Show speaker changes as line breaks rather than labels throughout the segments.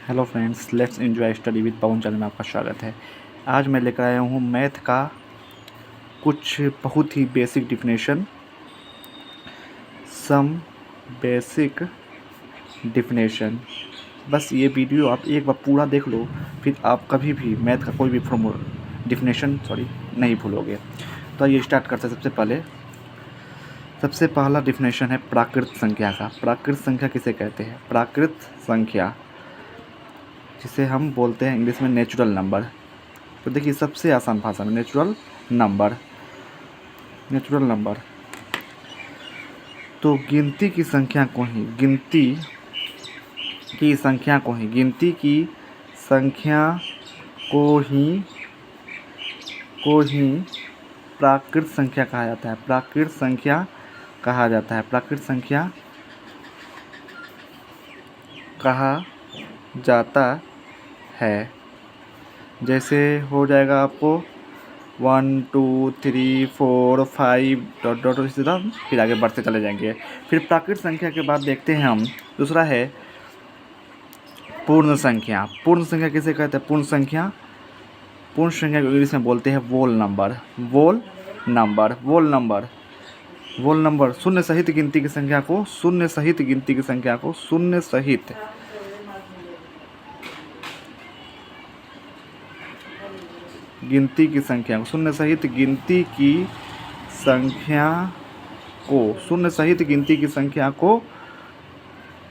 Hello friends, let's enjoy study with Pawan channel में आपका स्वागत है। आज मैं लेकर आया हूँ मैथ का कुछ बहुत ही basic definition, some basic definition. बस ये वीडियो आप एक बार पूरा देख लो, फिर आप कभी भी मैथ का कोई भी डिफिनेशन नहीं भूलोगे। तो ये स्टार्ट करते हैं। सबसे पहला डिफिनेशन है प्राकृत संख्या का। प्राकृत संख्या किसे कहते हैं? प्राकृत संख्या जिसे हम बोलते हैं इंग्लिश में नेचुरल नंबर। तो देखिए, सबसे आसान भाषा में नेचुरल नंबर। तो गिनती की संख्या को ही प्राकृत संख्या कहा जाता है। प्राकृत संख्या कहा जाता है। जैसे हो जाएगा आपको 1 2 3 4 5 डॉट डॉट इसी तरह फिर आगे बढ़ते चले जाएंगे। फिर प्राकृत संख्या के बाद देखते हैं हम, दूसरा है पूर्ण संख्या। पूर्ण संख्या किसे कहते हैं? पूर्ण संख्या को इंग्लिश में बोलते हैं वोल नंबर। शून्य सहित गिनती की संख्या को शून्य सहित गिनती की संख्या को शून्य सहित गिनती की संख्या को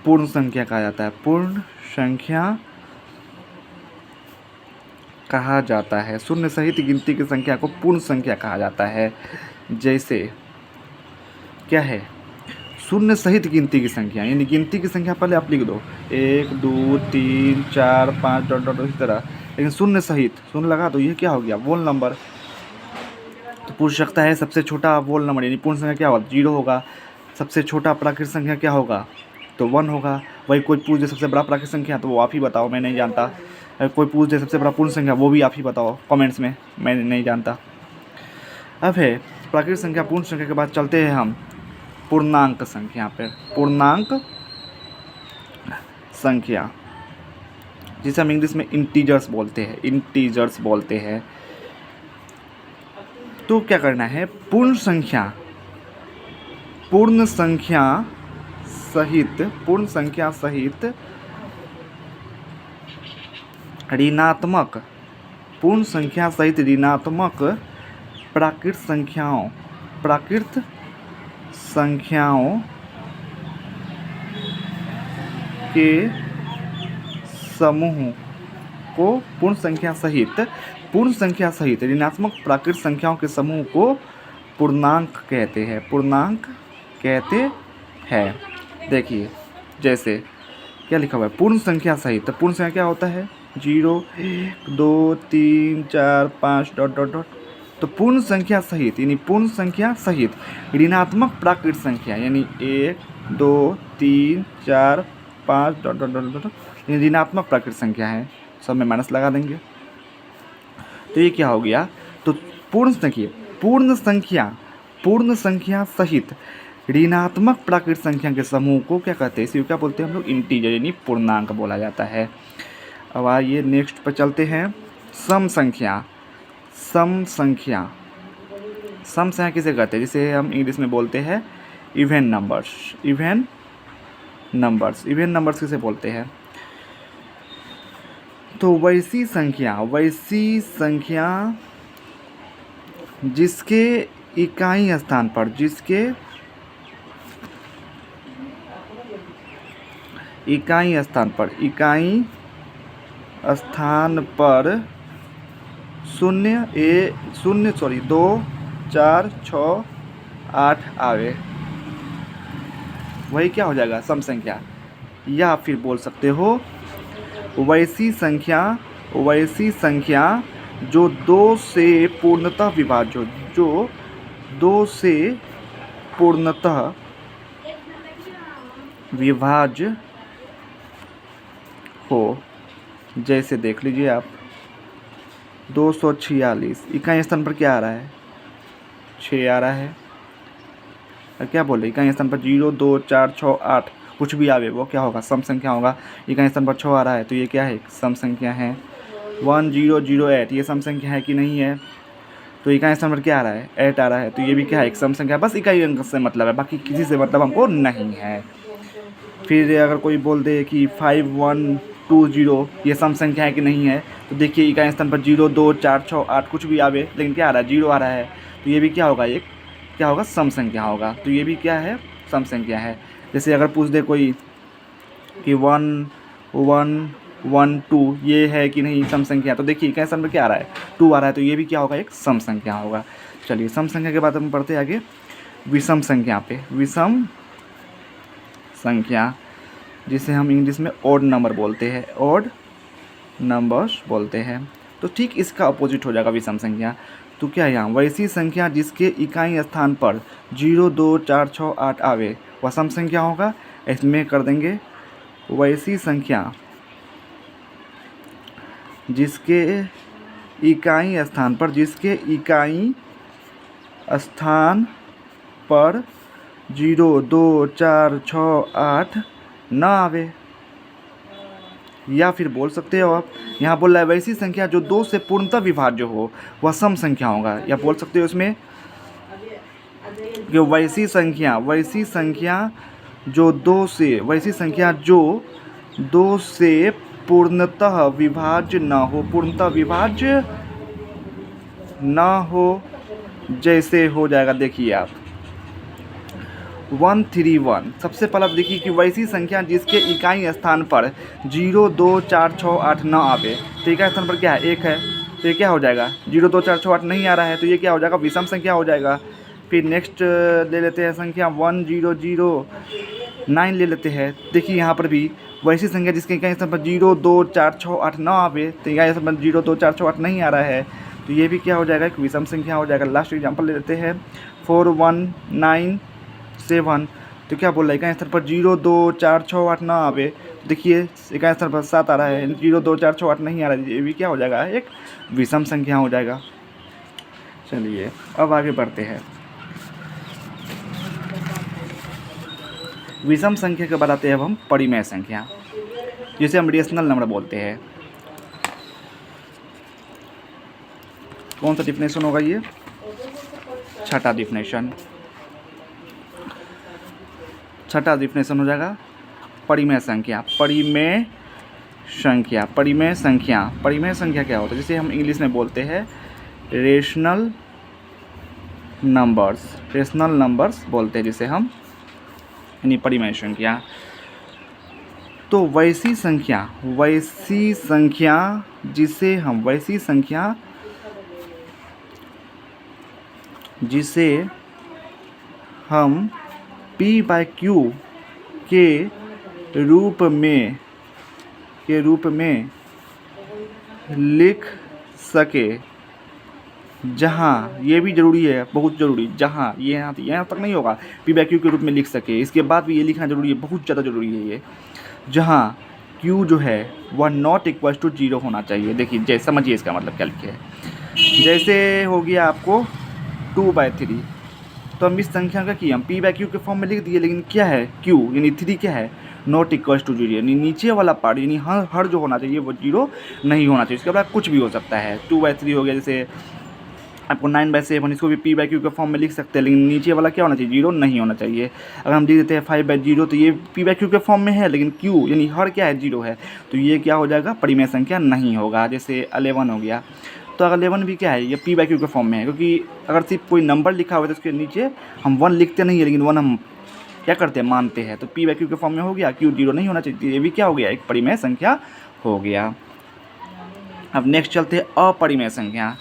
पूर्ण संख्या कहा जाता है। पूर्ण संख्या कहा जाता है। शून्य सहित गिनती की संख्या को पूर्ण संख्या कहा जाता है। जैसे क्या है? शून्य सहित गिनती की संख्या, यानी गिनती की संख्या पहले आप लिख दो 1 2 3 4 5 डॉट डॉट इस तरह, लेकिन शून्य सहित शून्य लगा तो ये क्या हो गया? वोल नंबर। तो पूछ सकता है सबसे छोटा वोल नंबर यानी पूर्ण संख्या क्या होगा? 0 होगा। सबसे छोटा प्राकृत संख्या क्या होगा? तो 1 होगा। वही कोई पूछ दे सबसे बड़ा प्राकृत संख्या, तो वो आप ही बताओ, मैं नहीं जानता। कोई पूछ दे सबसे बड़ा पूर्ण संख्या, वो भी आप ही बताओ कमेंट्स में, मैं नहीं जानता। अब है प्राकृत संख्या पूर्ण संख्या के बाद चलते हैं हम पूर्णांक संख्या पर। पूर्णांक संख्या जिसे हम इंग्लिश में इंटीजर्स बोलते हैं। तो क्या करना है? पूर्ण संख्या सहित ऋणात्मक प्राकृत संख्याओं के समूह को पूर्ण संख्या सहित ऋणात्मक प्राकृत संख्याओं के समूह को पूर्णांक कहते हैं। देखिए, जैसे क्या लिखा हुआ है? पूर्ण संख्या सहित। तो पूर्ण संख्या क्या होता है? 0 1 2 3 4 5 डॉट डॉट डॉट। तो पूर्ण संख्या सहित यानी पूर्ण संख्या सहित ऋणात्मक प्राकृत संख्या यानी 1 2 3 4 5 डॉट डॉट डॉट डॉट ऋणात्मक प्राकृत संख्या है, सब में माइनस लगा देंगे। तो ये क्या हो गया? तो पूर्ण संख्या सहित ऋणात्मक प्राकृत संख्या के समूह को क्या कहते हैं? इसे क्या बोलते हैं हम लोग? इंटीजर यानी पूर्णांक बोला जाता है। अब आइए नेक्स्ट पर चलते हैं। सम संख्या किसे कहते हैं? जिसे हम इंग्लिश में बोलते हैं इवन नंबर्स किसे बोलते हैं? तो वैसी संख्या जिसके इकाई स्थान पर 2 4 6 8 आवे, वही क्या हो जाएगा? सम संख्या। या फिर बोल सकते हो वैसी संख्या जो 2 से पूर्णतः विभाज्य हो। जैसे देख लीजिए आप, 246 इकाई स्थान पर क्या आ रहा है? 6 आ रहा है। क्या बोले? इकाई स्थान पर 0 2 4 6 8 कुछ भी आवे वो क्या होगा, सम संख्या होगा। इकाई स्थान पर 6 आ रहा है तो ये क्या है, सम संख्या है। 1008 ये सम संख्या है कि नहीं है, तो इकाई स्थान पर क्या आ रहा है, 8 आ रहा है, तो ये भी क्या है, एक सम संख्या। बस इकाई अंक से मतलब है, बाकी किसी से मतलब हमको नहीं है। फिर अगर कोई बोल दे कि 5120 ये सम संख्या है कि नहीं है, तो देखिए इकाई स्थान पर 0 2 4 6 8 कुछ भी आवे, लेकिन क्या आ रहा है, 0 आ रहा है, तो ये भी क्या होगा, एक क्या होगा, सम संख्या होगा। तो ये भी क्या है, सम संख्या है। जैसे अगर पूछ दे कोई कि 1 1 1 2 ये है कि नहीं सम संख्या, तो देखिए इकाई स्थान पर क्या आ रहा है, 2 आ रहा है, तो ये भी क्या होगा, एक सम संख्या होगा। चलिए सम संख्या के बाद हम पढ़ते हैं आगे विषम संख्या पे। विषम संख्या जिसे हम इंग्लिश में ओड नंबर बोलते हैं, ओड नंबर्स बोलते हैं। तो ठीक इसका अपोजिट हो जाएगा विषम संख्या। तो क्या है यहाँ, वैसी संख्या जिसके इकाई स्थान पर 0 2 4 6 8 आवे वह सम संख्या होगा। इसमें कर देंगे वैसी संख्या जिसके इकाई स्थान पर, जिसके इकाई स्थान पर 0 2 4 6 8 ना आवे। या फिर बोल सकते हो आप, यहाँ बोल रहा है वैसी संख्या जो 2 से पूर्णतः विभाज्य हो वह सम संख्या होगा। या बोल सकते हो इसमें कि वैसी संख्या जो 2 से, वैसी संख्या जो 2 से पूर्णतः विभाज्य ना हो, पूर्णतः विभाज्य ना हो। जैसे हो जाएगा, देखिए आप 131 सबसे पहले आप देखिए कि वैसी संख्या जिसके इकाई स्थान पर 0 2 4 6 8 न आवे, तो इकाई स्थान पर क्या है, 1 है, तो ये क्या हो जाएगा, 0 2 4 6 8 नहीं आ रहा है, तो ये क्या हो जाएगा, विषम संख्या हो जाएगा। फिर नेक्स्ट ले लेते हैं संख्या 1009 ले लेते हैं। देखिए यहाँ पर भी वैसी संख्या जिसके इकाई स्थान पर 0 2 4 6 8 न आवे, तो इकाई स्थान पर 0 2 4 6 8 नहीं आ रहा है, तो ये भी क्या हो जाएगा, एक विषम संख्या हो जाएगा। लास्ट एग्जाम्पल ले लेते हैं 4197, तो क्या बोल रहा है, इकाई स्थान पर 0 2 4 6 8 ना आवे, देखिए इकाई स्थान पर 7 आ रहा है, 0 2 4 6 8 नहीं आ रहा है, ये भी क्या हो जाएगा, एक विषम संख्या हो जाएगा। चलिए अब आगे बढ़ते हैं। विषम संख्या के बाद आते हैं अब हम परिमेय संख्या, जिसे हम रेशनल नंबर बोलते हैं। कौन सा डिफिनेशन होगा ये, छठा डिफिनेशन हो जाएगा परिमेय संख्या। परिमेय संख्या क्या होता है, जिसे हम इंग्लिश में बोलते हैं रेशनल नंबर्स बोलते हैं, जिसे हम, यानी परिमेय संख्या। तो वैसी संख्या जिसे हम P/Q के रूप में लिख सके, जहाँ ये भी ज़रूरी है, बहुत ज़रूरी, जहाँ ये यहाँ तक नहीं होगा, P/Q के रूप में लिख सके, इसके बाद भी ये लिखना ज़रूरी है, बहुत ज़्यादा ज़रूरी है ये, जहाँ Q जो है वह नॉट इक्वल टू 0 होना चाहिए। देखिए जैसे समझिए इसका मतलब क्या लिखे है, जैसे हो गया आपको 2/3, तो हम इस संख्या का किया हम P/Q के फॉर्म में लिख दिए, लेकिन क्या है Q यानी 3 क्या है, नॉट इक्वल टू 0, यानी नीचे वाला पार्ट यानी हर जो होना चाहिए वो 0 नहीं होना चाहिए। इसके बाद कुछ भी हो सकता है, 2/3 हो गया, जैसे आपको 9/7, इसको भी P/Q के फॉर्म में लिख सकते हैं, लेकिन नीचे वाला क्या होना चाहिए, 0 नहीं होना चाहिए। अगर हम लिख देते हैं 5/0, तो ये P/Q के फॉर्म में है, लेकिन Q यानी हर क्या है, 0 है, तो ये क्या हो जाएगा, परिमेय संख्या नहीं होगा। जैसे 11 हो गया, तो अगर 11 भी क्या है, ये P/Q के फॉर्म में है, क्योंकि अगर सिर्फ कोई नंबर लिखा हुआ है तो उसके नीचे हम 1 लिखते नहीं है, लेकिन 1 हम क्या करते हैं, मानते हैं, तो P/Q के फॉर्म में हो गया, Q 0 नहीं होना चाहिए, ये भी क्या हो गया, एक परिमेय संख्या हो गया। अब नेक्स्ट चलते हैं अपरिमेय संख्या।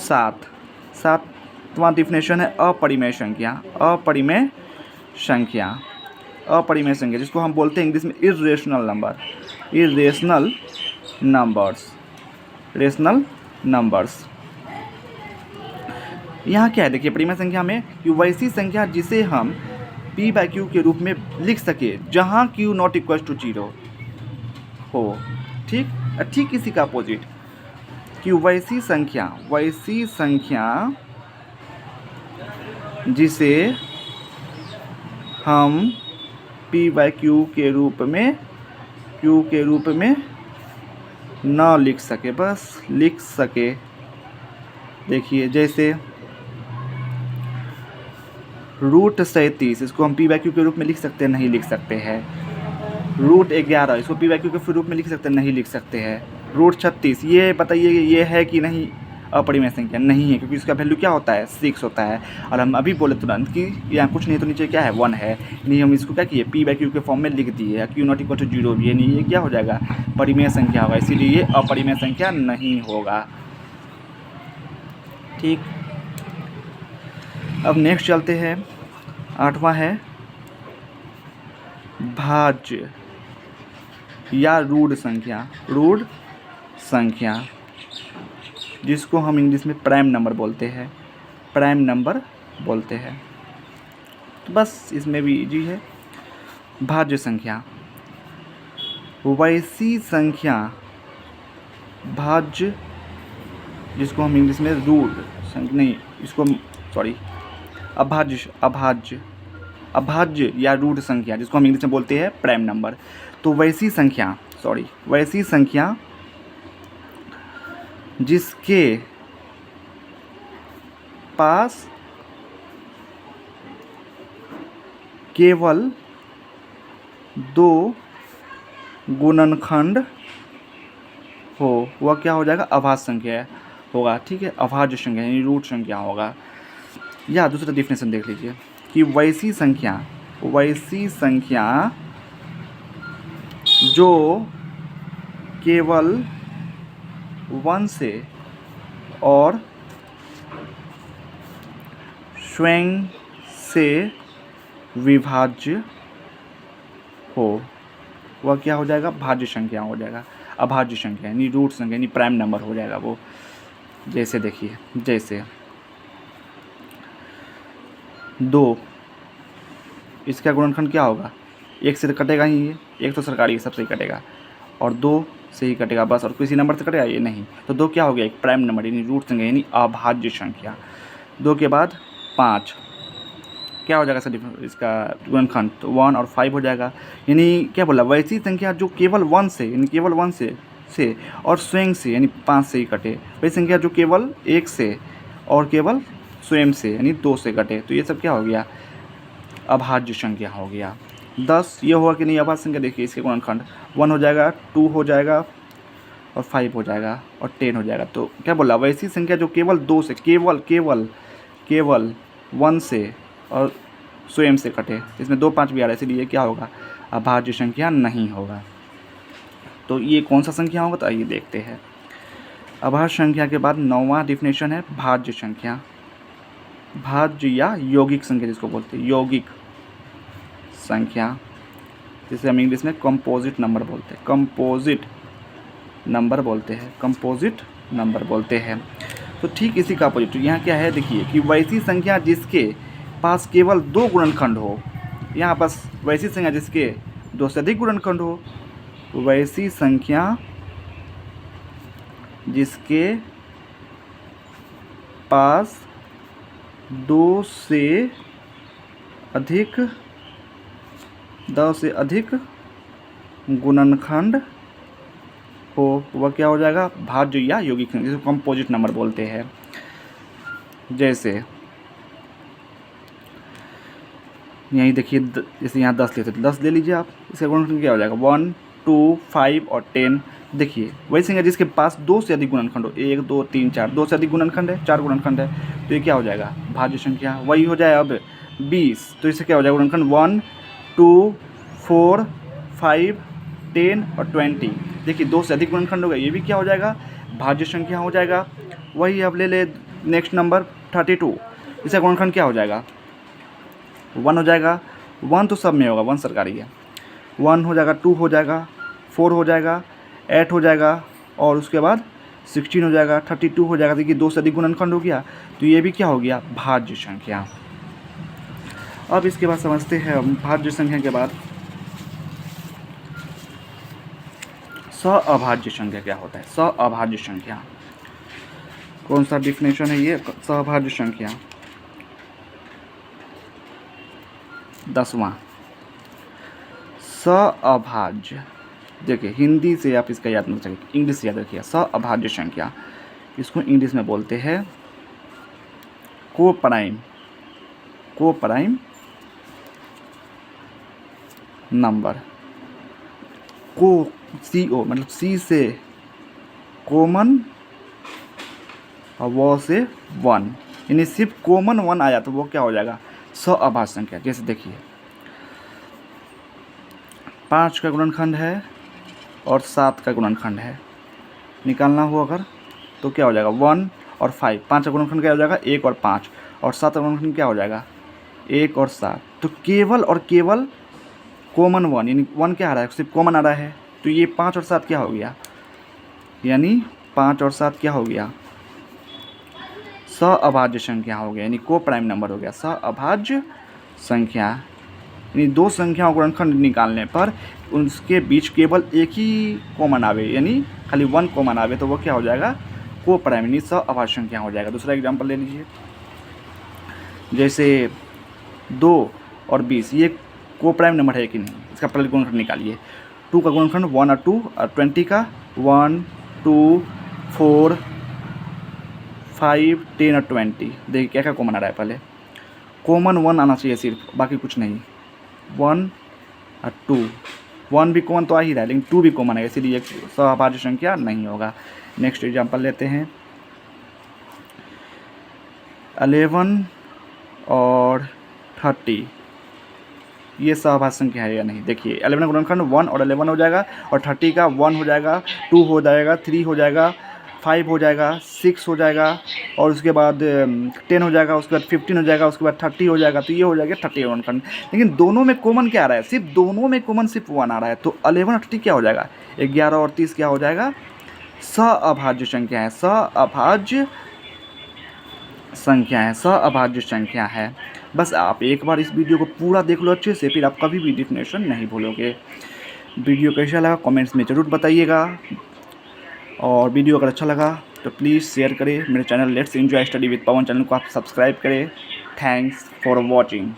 7वां डिफिनेशन है अपरिमेय संख्या, जिसको हम बोलते हैं इंग्लिश में इर्रेशनल नंबर्स। यहाँ क्या है, देखिए परिमेय संख्या में कि वैसी संख्या जिसे हम P/Q के रूप में लिख सके, जहाँ Q नॉट इक्वल टू 0 हो। ठीक इसी का अपोजिट, कि वैसी संख्या जिसे हम पी बाई क्यू के रूप में ना लिख सके, बस लिख सके। देखिए जैसे √37 इसको हम पी बाई क्यू के रूप में लिख सकते हैं, नहीं लिख सकते हैं। √11 इसको पी बाई क्यू के रूप में लिख सकते हैं, नहीं लिख सकते हैं। √36 ये बताइए ये है कि नहीं अपरिमेय संख्या? नहीं है, क्योंकि इसका वैल्यू क्या होता है 6 होता है। और हम अभी बोले तुरंत कि यहाँ कुछ नहीं तो नीचे क्या है 1 है, नहीं हम इसको क्या किए पी बाई क्यू के फॉर्म में लिख दिए, क्यू नॉट इक्वल टू 0 भी है, नहीं ये क्या हो जाएगा परिमेय संख्या होगा, इसीलिए ये अपरिमेय संख्या नहीं होगा। ठीक, अब नेक्स्ट चलते हैं। 8वां है भाज्य या रूढ़ संख्या, जिसको हम इंग्लिश में प्राइम नंबर बोलते हैं। तो बस इसमें भी इजी है। भाज्य संख्या वैसी संख्या, भाज्य जिसको हम इंग्लिश में रूढ़ संख्या नहीं, इसको सॉरी अभाज्य या रूढ़ संख्या, जिसको हम इंग्लिश में बोलते हैं प्राइम नंबर। तो वैसी संख्या जिसके पास केवल 2 गुणनखंड हो, वह क्या हो जाएगा अभाज्य संख्या होगा। ठीक है, अभाज्य संख्या यानी रूट संख्या होगा। या दूसरा डिफिनेशन देख लीजिए कि वैसी संख्या जो केवल 1 से और स्वयं से विभाज्य हो, वह क्या हो जाएगा भाज्य संख्या हो जाएगा। अभाज्य संख्या यानी रूट संख्या यानी प्राइम नंबर हो जाएगा वो। जैसे देखिए, जैसे 2 इसका गुणनखंड क्या होगा 1 से कटेगा ही, ये 1 तो सरकारी सबसे ही कटेगा और 2 से ही कटेगा बस, और किसी नंबर से कटेगा ये नहीं। तो 2 क्या हो गया एक प्राइम नंबर यानी रूट संख्या यानी अभाज्य संख्या। 2 के बाद 5 क्या हो जाएगा सर इसका गुणनखंड, तो 1 और 5 हो जाएगा। यानी क्या बोला वैसी संख्या जो केवल 1 से यानी केवल 1 से और स्वयं से यानी 5 से ही कटे, वही संख्या जो केवल 1 से और केवल स्वयं से यानी 2 से कटे, तो ये सब क्या हो गया अभाज्य संख्या हो गया। 10 ये होगा कि नहीं अभाज्य संख्या, देखिए इसके गुणनखंड 1 हो जाएगा, 2 हो जाएगा और 5 हो जाएगा और 10 हो जाएगा। तो क्या बोला वैसी संख्या जो केवल 2 से केवल 1 से और स्वयं से कटे, इसमें 2 5 भी आ रहा है, इसलिए क्या होगा अभाज्य संख्या नहीं होगा। तो ये कौन सा संख्या होगा तो आइए देखते हैं। अभाज्य संख्या के बाद 9वां डिफिनेशन है भाज्य संख्या, भाज्य या यौगिक संख्या जिसको बोलते हैं यौगिक संख्या, जिसे हम इंग्लिश में कंपोजिट नंबर बोलते हैं। तो ठीक इसी का अपोजिट यहाँ क्या है देखिए कि वैसी संख्या जिसके पास केवल 2 गुणनखंड हो, यहाँ पास वैसी संख्या जिसके 2 से अधिक गुणनखंड हो, वैसी संख्या जिसके पास 2 से अधिक गुणनखंड हो, वह क्या हो जाएगा भाज्य या यौगिक संख्या, जिसको कंपोजिट नंबर बोलते हैं। जैसे यहीं देखिए, जैसे यहाँ 10 लेते तो 10 ले लीजिए आप, इसका गुणनखंड क्या हो जाएगा 1 2 5 और 10। देखिए वही संख्या जिसके पास 2 से अधिक गुणनखंड हो, 1 2 3 4, 2 से अधिक गुणनखंड है, 4 गुणनखंड है, तो ये क्या हो जाएगा भाज्य संख्या। वही हो जाए अब 20, तो इससे क्या हो जाएगा गुणनखंड 1 2 4 5 10 और 20। देखिए 2 से अधिक गुणनखंड होगा, ये भी क्या हो जाएगा भाज्य संख्या हो जाएगा। वही अब ले ले नेक्स्ट नंबर 32, इसका गुणनखंड क्या हो जाएगा 1 हो जाएगा। 1 तो सब में होगा, 1 सरकारी है, 1 हो जाएगा, 2 हो जाएगा, 4 हो जाएगा, 8 हो जाएगा और उसके बाद 16 हो जाएगा, 32 हो जाएगा। देखिए 2 से अधिक गुणनखंड हो गया, तो ये भी क्या हो गया भाज्य संख्या। अब इसके बाद समझते हैं हम भाज्य संख्या के बाद सअभाज्य संख्या क्या होता है। सअभाज्य संख्या कौन सा डिफिनेशन है ये सअभाज्य संख्या 10वां सअभाज्य, देखिए हिंदी से आप इसका याद नहीं रखिए, इंग्लिश से याद रखिए। सअभाज्य संख्या, इसको इंग्लिश में बोलते हैं कोप्राइम नंबर। CO मतलब C से कॉमन और वो से 1, यानी सिर्फ कॉमन 1 आया तो वो क्या हो जाएगा, सअभाज्य संख्या। जैसे देखिए 5 का गुणनखंड है और 7 का गुणनखंड है, निकालना हो अगर तो क्या हो जाएगा 1 और 5। 5 का गुणनखंड क्या हो जाएगा 1 और 5, और 7 का गुणनखंड क्या हो जाएगा 1 और 7। तो केवल और केवल कॉमन 1, यानी 1 क्या आ रहा है, सिर्फ कॉमन आ रहा है। तो ये 5 और 7 क्या हो गया, यानी 5 और 7 क्या हो गया, सअभाज्य संख्या हो गया, यानी कोप्राइम नंबर हो गया, सअभाज्य संख्या। यानी दो संख्याओं का गुणनखंड निकालने पर उनके बीच केवल एक ही कॉमन आवे, यानी खाली 1 कॉमन आवे तो वो क्या हो जाएगा, कोप्राइम यानी सअभाज्य संख्या हो जाएगा। दूसरा एग्जांपल ले लीजिए, जैसे 2 और 20, ये कोप्राइम नंबर है कि नहीं, इसका पहले गुणनखंड निकालिए। 2 का गुणनखंड 1 और 2, और 20 का 1 2 4 5 10 और 20। देखिए क्या क्या कॉमन आ रहा है, पहले कॉमन 1 आना चाहिए सिर्फ, बाकी कुछ नहीं। 1 और 2, 1 भी कॉमन तो आ ही रहा है, लेकिन 2 भी कॉमन है, इसीलिए सअभाज्य संख्या नहीं होगा। नेक्स्ट एग्जांपल लेते हैं, 11 और 30, ये सअभाज्य संख्या है या नहीं। देखिए 11 का गुणनखंड 1 और 11 हो जाएगा, और 30 का 1 हो जाएगा, 2 हो जाएगा, 3 हो जाएगा, 5 हो जाएगा, 6 हो जाएगा, और उसके बाद 10 हो जाएगा, उसके बाद 15 हो जाएगा, उसके बाद 30 हो जाएगा। तो ये हो जाएगा 30 का गुणनखंड। लेकिन दोनों में कॉमन क्या आ रहा है, सिर्फ दोनों में कॉमन सिर्फ 1 आ रहा है। तो 11 और 30 क्या हो जाएगा, 11 और 30 क्या हो जाएगा, सअभाज्य संख्या है, सअभाज्य संख्या है, सअभाज्य संख्या है। बस आप एक बार इस वीडियो को पूरा देख लो अच्छे से, फिर आप कभी भी डेफिनेशन नहीं भूलोगे। वीडियो कैसा लगा कमेंट्स में ज़रूर बताइएगा, और वीडियो अगर अच्छा लगा तो प्लीज़ शेयर करें। मेरे channel let's enjoy study with Pawan channel को आप सब्सक्राइब करें। Thanks for watching.